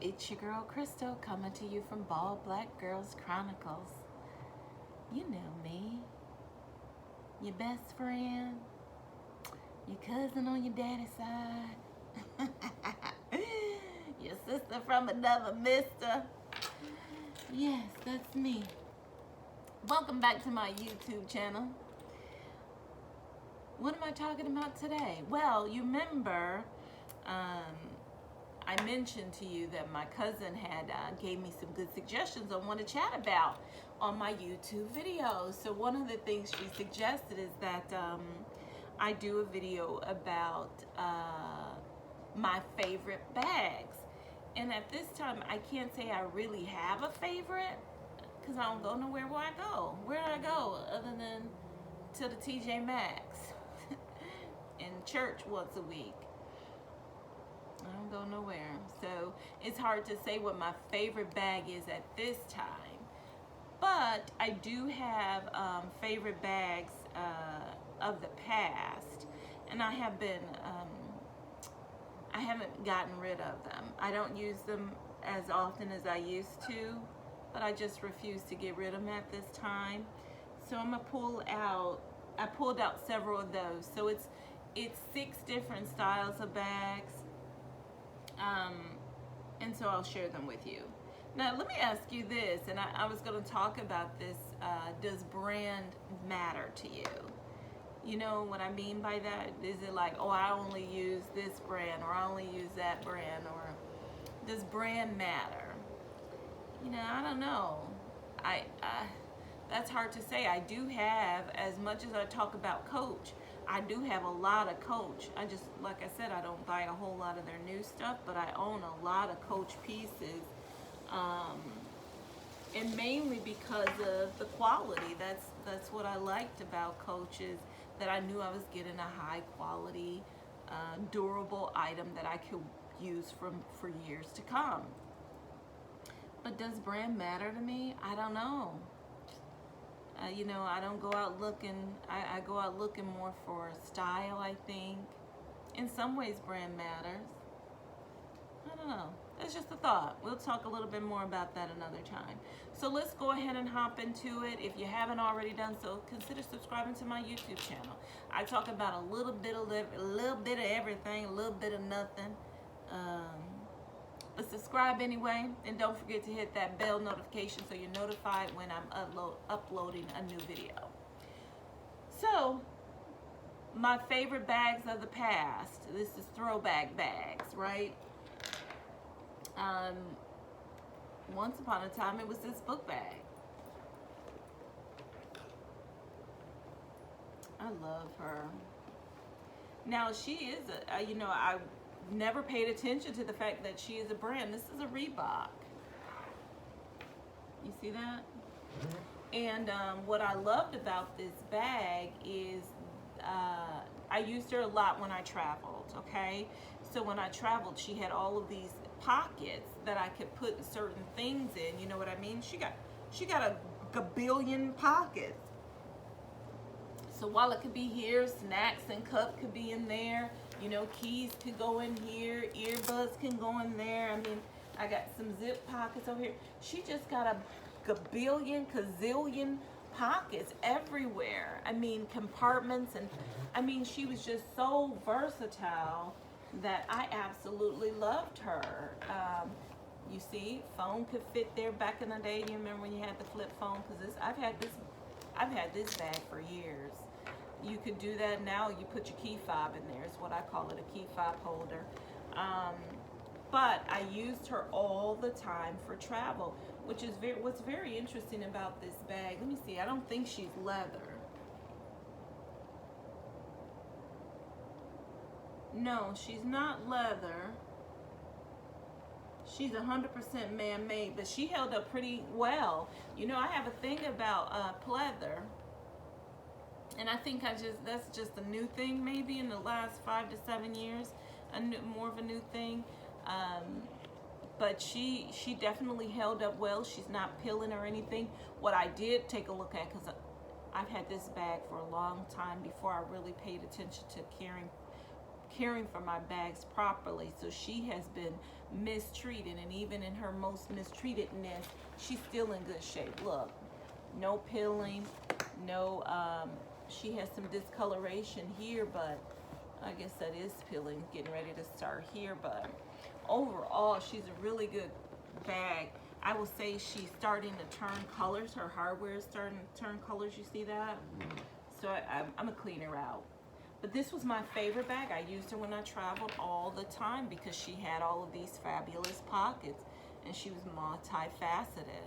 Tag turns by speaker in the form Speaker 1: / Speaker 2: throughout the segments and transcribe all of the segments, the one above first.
Speaker 1: It's your girl Crystal coming to you from Bald Black Girls Chronicles. You know me, your best friend, your cousin on your daddy's side, your sister from another mister. Yes, that's me. Welcome back to my YouTube channel. What am I talking about today? Well, you remember I mentioned to you that my cousin had gave me some good suggestions on what to chat about on my YouTube videos. So one of the things she suggested is that I do a video about my favorite bags. And at this time, I can't say I really have a favorite because I don't go nowhere where I go. Where do I go other than to the TJ Maxx and church once a week? I don't go nowhere. So it's hard to say what my favorite bag is at this time. But I do have favorite bags of the past. And I have been, I haven't gotten rid of them. I don't use them as often as I used to, but I just refuse to get rid of them at this time. So I'm gonna pull out, I pulled out several of those. So it's 6 different styles of bags. And so I'll share them with you. Now, let me ask you this, and I was going to talk about this. Does brand matter to you? You know what I mean by that? Is it like, oh, I only use this brand, or I only use that brand, or does brand matter? You know, I don't know. That's hard to say. I do have, as much as I talk about Coach, I do have a lot of Coach. I just, like I said, I don't buy a whole lot of their new stuff, but I own a lot of Coach pieces. And mainly because of the quality. That's what I liked about Coach, is that I knew I was getting a high quality, durable item that I could use for years to come. But does brand matter to me? I don't know. You know, I don't go out looking, I go out looking more for style, I think. In some ways, brand matters. I don't know. That's just a thought. We'll talk a little bit more about that another time. So let's go ahead and hop into it. If you haven't already done so, consider subscribing to my YouTube channel. I talk about a little bit of everything, a little bit of nothing. But subscribe anyway, and don't forget to hit that bell notification so you're notified when I'm uploading a new video. So, my favorite bags of the past. This is throwback bags, right? Once upon a time, it was this book bag. I love her. Now, she is a, you know, I never paid attention to the fact that she is a brand. This is a Reebok. You see that? And what I loved about this bag is I used her a lot when I traveled, okay? So when I traveled, she had all of these pockets that I could put certain things in, you know what I mean? She got a gabillion pockets. So while it could be here, snacks and cups could be in there. You know, keys could go in here, earbuds can go in there. I mean, I got some zip pockets over here. She just got a gazillion pockets everywhere. I mean, compartments, and I mean, she was just so versatile that I absolutely loved her. You see, phone could fit there back in the day. You remember when you had the flip phone? Because I've had this bag for years. You could do that now. You put your key fob in there. It's what I call it, a key fob holder. But I used her all the time for travel, which is what's very interesting about this bag. Let me see. I don't think she's leather. No, she's not leather. She's 100% man-made, but she held up pretty well. You know, I have a thing about pleather. And I think that's just a new thing maybe in the last 5 to 7 years, more of a new thing. But she definitely held up well. She's not peeling or anything. What I did take a look at, because I've had this bag for a long time before I really paid attention to caring for my bags properly. So she has been mistreated, and even in her most mistreatedness, she's still in good shape. Look, no pilling, no, she has some discoloration here, but I guess that is peeling, getting ready to start here. But overall, she's a really good bag. I will say she's starting to turn colors. Her hardware is starting to turn colors. You see that? So I'm gonna clean her out. But this was my favorite bag. I used her when I traveled all the time because she had all of these fabulous pockets, and she was multifaceted,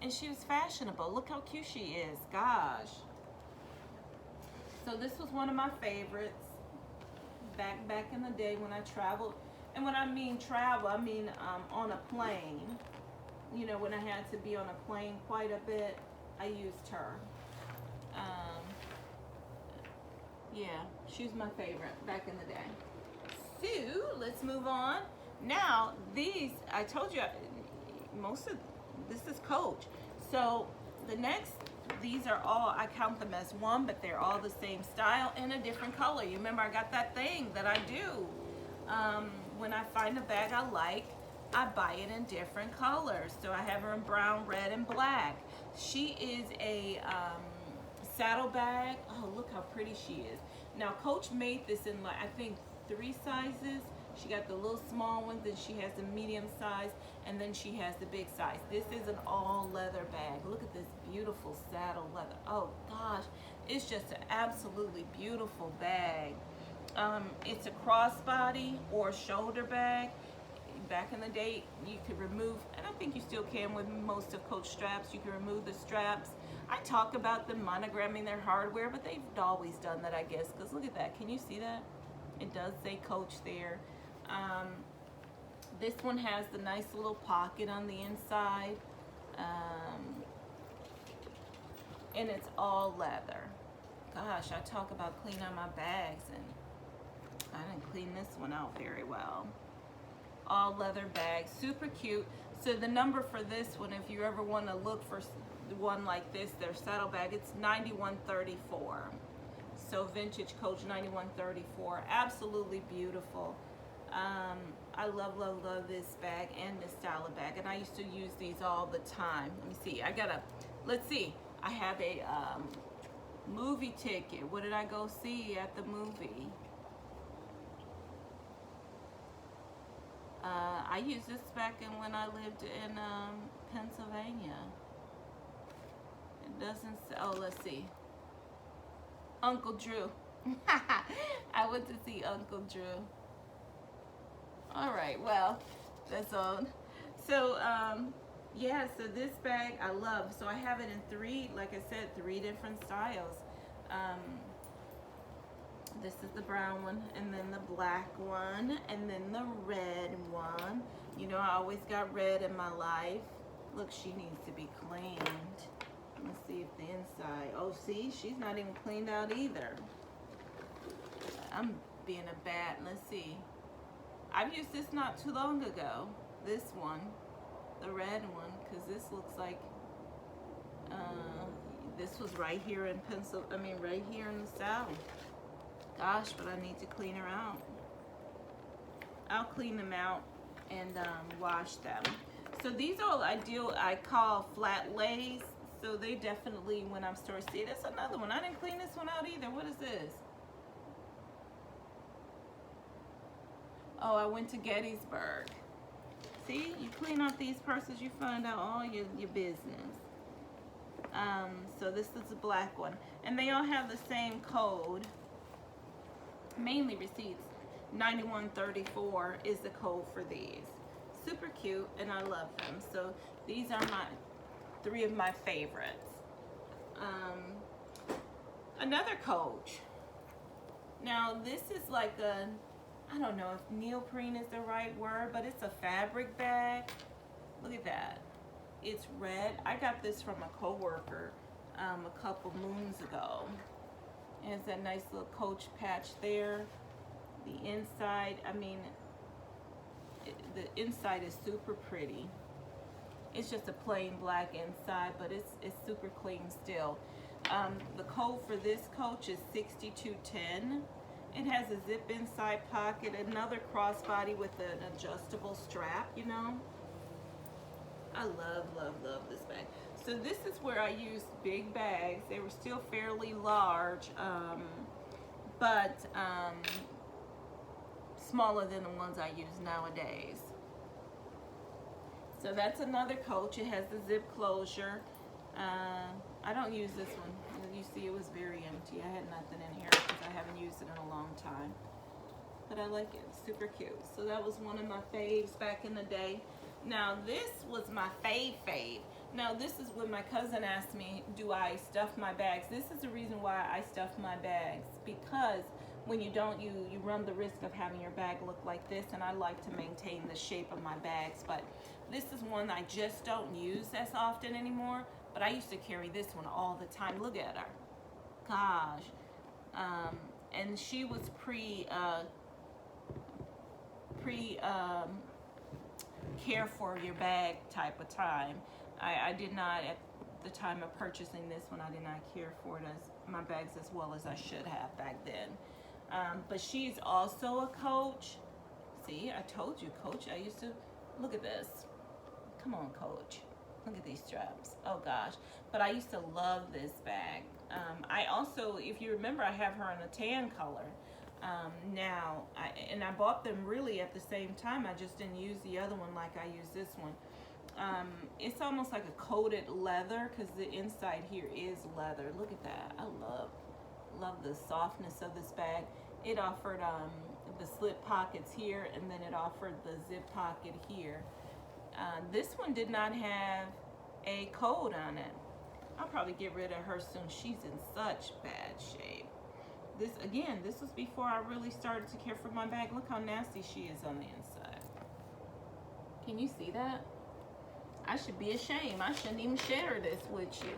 Speaker 1: and she was fashionable. Look how cute she is, gosh. So this was one of my favorites back in the day when I traveled. And when I mean travel, I mean on a plane. You know, when I had to be on a plane quite a bit, I used her. Yeah, she was my favorite back in the day. So let's move on. Now these, I told you, this is Coach. So the next, these are all, I count them as one, but they're all the same style and a different color. You remember I got that thing that I do. When I find a bag I like, I buy it in different colors. So I have her in brown, red, and black. She is a saddle bag. Oh, look how pretty she is. Now Coach made this in, like, I think 3 sizes. She got the little small ones, then she has the medium size, and then she has the big size. This is an all leather bag. Look at this beautiful saddle leather. Oh gosh, it's just an absolutely beautiful bag. It's a crossbody or shoulder bag. Back in the day, you could remove, and I think you still can with most of Coach straps, you can remove the straps. I talk about them monogramming their hardware, but they've always done that, I guess, because look at that. Can you see that? It does say Coach there. This one has the nice little pocket on the inside, and it's all leather. Gosh, I talk about cleaning out my bags, and I didn't clean this one out very well. All leather bag, super cute. So the number for this one, if you ever want to look for one like this, their saddle bag, it's 9134. So vintage Coach 9134, absolutely beautiful. I love this bag and this style of bag, and I used to use these all the time. Let me see, let's see, I have a movie ticket. What did I go see at the movie? I used this back in when I lived in Pennsylvania. It doesn't say, oh, let's see. Uncle Drew. I went to see Uncle Drew. All right, well, that's all. So, yeah, so this bag I love. So I have it in 3, like I said, 3 different styles. This is the brown one, and then the black one, and then the red one. You know, I always got red in my life. Look, she needs to be cleaned. Let's see if the inside, oh, see, she's not even cleaned out either. I'm being a bad, let's see. I've used this not too long ago. This one, the red one, because this looks like, this was right here in right here in the South. Gosh, but I need to clean her out. I'll clean them out and wash them. So these are I call flat lays. So they definitely, when I'm store, see, that's another one. I didn't clean this one out either. What is this? Oh, I went to Gettysburg. See, you clean out these purses, you find out all your business. So this is the black one. And they all have the same code. Mainly receipts. 9134 is the code for these. Super cute, and I love them. So these are 3 of my favorites. Another Coach. Now this is like I don't know if neoprene is the right word, but it's a fabric bag. Look at that. It's red. I got this from a coworker a couple moons ago. It has that nice little Coach patch there. The inside, the inside is super pretty. It's just a plain black inside, but it's super clean still. The code for this Coach is 6210, It has a zip inside pocket, another crossbody with an adjustable strap, you know. I love, love, love this bag. So this is where I used big bags. They were still fairly large, but smaller than the ones I use nowadays. So that's another Coach. It has the zip closure. I don't use this one. You see, it was very empty. I had nothing in here because I haven't used it in a long time. But I like it. It's super cute. So that was one of my faves back in the day. Now this was my fave. Now this is when my cousin asked me, do I stuff my bags? This is the reason why I stuff my bags, because when you don't, you run the risk of having your bag look like this, and I like to maintain the shape of my bags. But this is one I just don't use as often anymore, but I used to carry this one all the time. Look at her. Gosh. And she was care for your bag type of time. I did not, at the time of purchasing this one, I did not care for it as my bags as well as I should have back then. But she's also a Coach. See, I told you, Coach. I used to, look at this. Come on, Coach. Look at these straps. Oh gosh. But I used to love this bag. I also, if you remember, I have her in a tan color. Now, I bought them really at the same time. I just didn't use the other one like I use this one. It's almost like a coated leather because the inside here is leather. Look at that. I love the softness of this bag. It offered the slip pockets here, and then it offered the zip pocket here. This one did not have a code on it. I'll probably get rid of her soon. She's in such bad shape. This was before I really started to care for my bag. Look how nasty she is on the inside. Can you see that? I should be ashamed. I shouldn't even share this with you.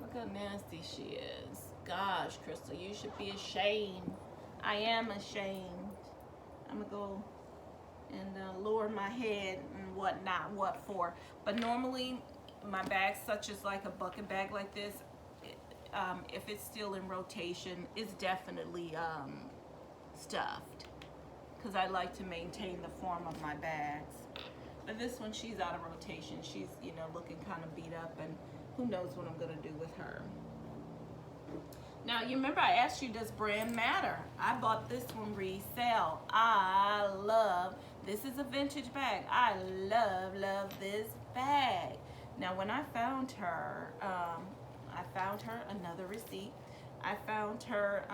Speaker 1: Look how nasty she is. Gosh, Crystal, you should be ashamed. I am ashamed. I'm gonna go and lower my head and whatnot. What for? But normally, my bags, such as like a bucket bag like this, if it's still in rotation, it's definitely stuffed, because I like to maintain the form of my bags. But this one, she's out of rotation. She's, you know, looking kind of beat up, and who knows what I'm gonna do with her. Now, you remember I asked you, does brand matter? I bought this one resale. I love, this is a vintage bag. I love this bag. Now, when I found her, another receipt. I found her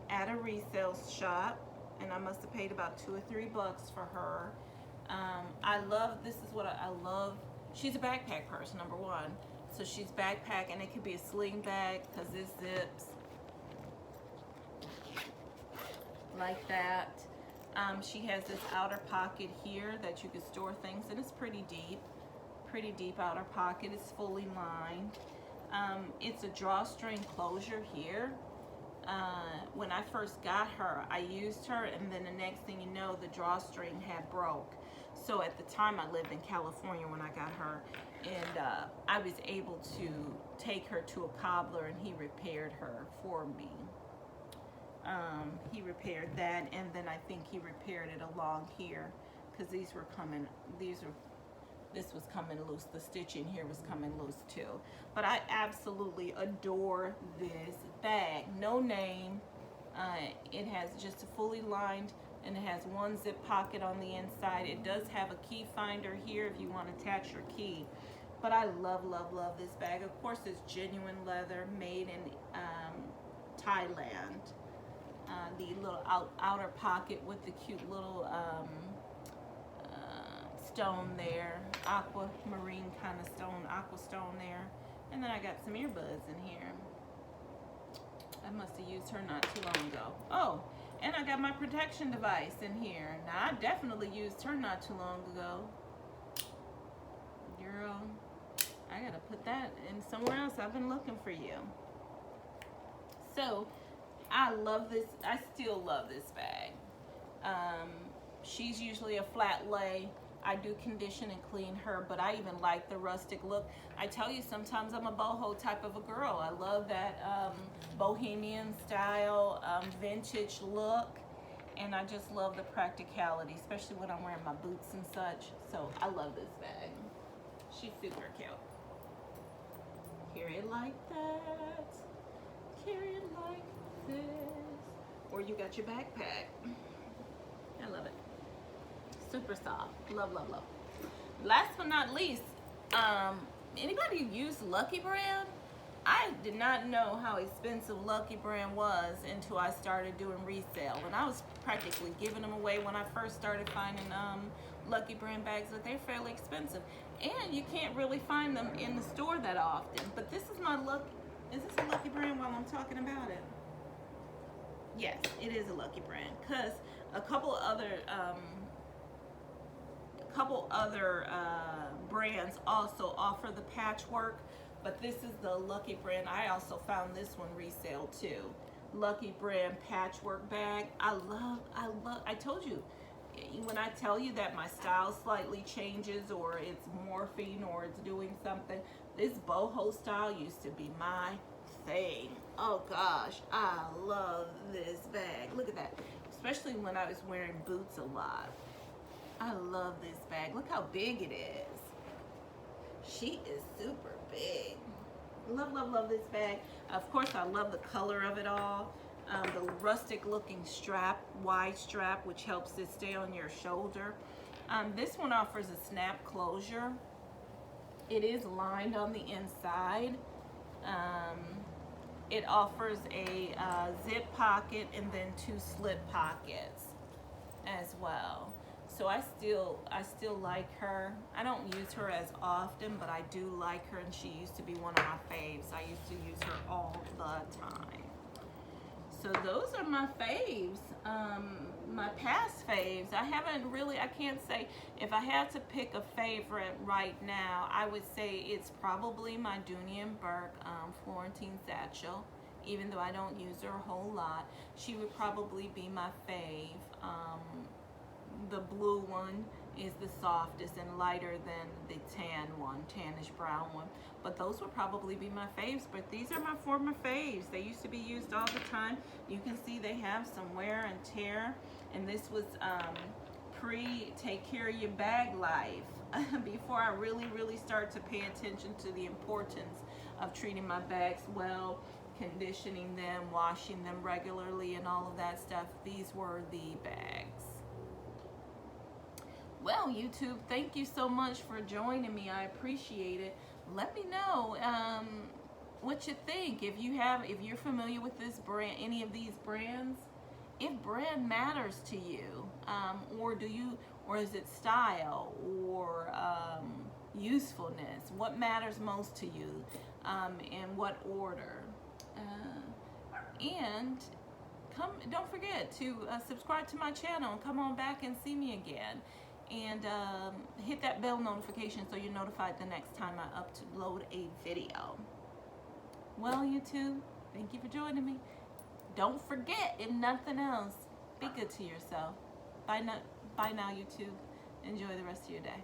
Speaker 1: at a resale shop, and I must have paid about $2 or $3 for her. I love, this is what I love. She's a backpack person, number one. So she's backpack, and it could be a sling bag because it zips like that. She has this outer pocket here that you can store things in. It's pretty deep outer pocket. It's fully lined. It's a drawstring closure here. When I first got her, I used her, and then the next thing you know, the drawstring had broke. So at the time, I lived in California when I got her, and I was able to take her to a cobbler, and he repaired her for me. He repaired that, and then I think he repaired it along here, because this was coming loose. The stitching here was coming loose too. But I absolutely adore this bag. No name. It has just a fully lined, and it has one zip pocket on the inside. It does have a key finder here if you want to attach your key. But I love this bag. Of course, it's genuine leather, made in Thailand. The little outer pocket with the cute little stone there, aquamarine kind of stone, aqua stone there. And then I got some earbuds in here. I must have used her not too long ago. Oh, and I got my protection device in here. Now, I definitely used her not too long ago. Girl, I gotta put that in somewhere else. I've been looking for you. So, I love this. I still love this bag. She's usually a flat lay. I do condition and clean her, but I even like the rustic look. I tell you, sometimes I'm a boho type of a girl. I love that bohemian style, vintage look, and I just love the practicality, especially when I'm wearing my boots and such. So I love this bag. She's super cute. Carry it like that. Carry it like this. Or you got your backpack. I love it. Super soft. Love, love, love. Last but not least, anybody use Lucky Brand? I did not know how expensive Lucky Brand was until I started doing resale. And I was practically giving them away when I first started finding Lucky Brand bags, but they're fairly expensive. And you can't really find them in the store that often. But this is my Lucky. Is this a Lucky Brand while I'm talking about it? Yes, it is a Lucky Brand. Because a couple other brands also offer the Patchwork, but this is the Lucky Brand. I also found this one resale too. Lucky Brand Patchwork bag. I told you, when I tell you that my style slightly changes, or it's morphing, or it's doing something, this boho style used to be my thing. Oh gosh, I love this bag. Look at that. Especially when I was wearing boots a lot. I love this bag. Look how big it is. She is super big. Love, love, love this bag. Of course, I love the color of it all. The rustic looking strap, wide strap, which helps it stay on your shoulder. This one offers a snap closure. It is lined on the inside. It offers a zip pocket and then 2 slip pockets as well. So I still like her. I don't use her as often, but I do like her, and she used to be one of my faves. I used to use her all the time. So those are my faves, my past faves. I can't say, if I had to pick a favorite right now, I would say it's probably my Dooney & Bourke Florentine satchel. Even though I don't use her a whole lot, she would probably be my fave. The blue one is the softest and lighter than the tan one, tannish brown one. But those would probably be my faves. But these are my former faves. They used to be used all the time. You can see they have some wear and tear. And this was pre-take care of your bag life. Before I really start to pay attention to the importance of treating my bags well, conditioning them, washing them regularly, and all of that stuff. These were the bags. Well, YouTube, thank you so much for joining me. I appreciate it. Let me know what you think. If you're familiar with this brand, any of these brands, if brand matters to you, or is it style or usefulness? What matters most to you, and what order? And don't forget to subscribe to my channel and come on back and see me again. And hit that bell notification so you're notified the next time I upload a video. Well, YouTube, thank you for joining me. Don't forget, if nothing else, be good to yourself. Bye now, YouTube. Enjoy the rest of your day.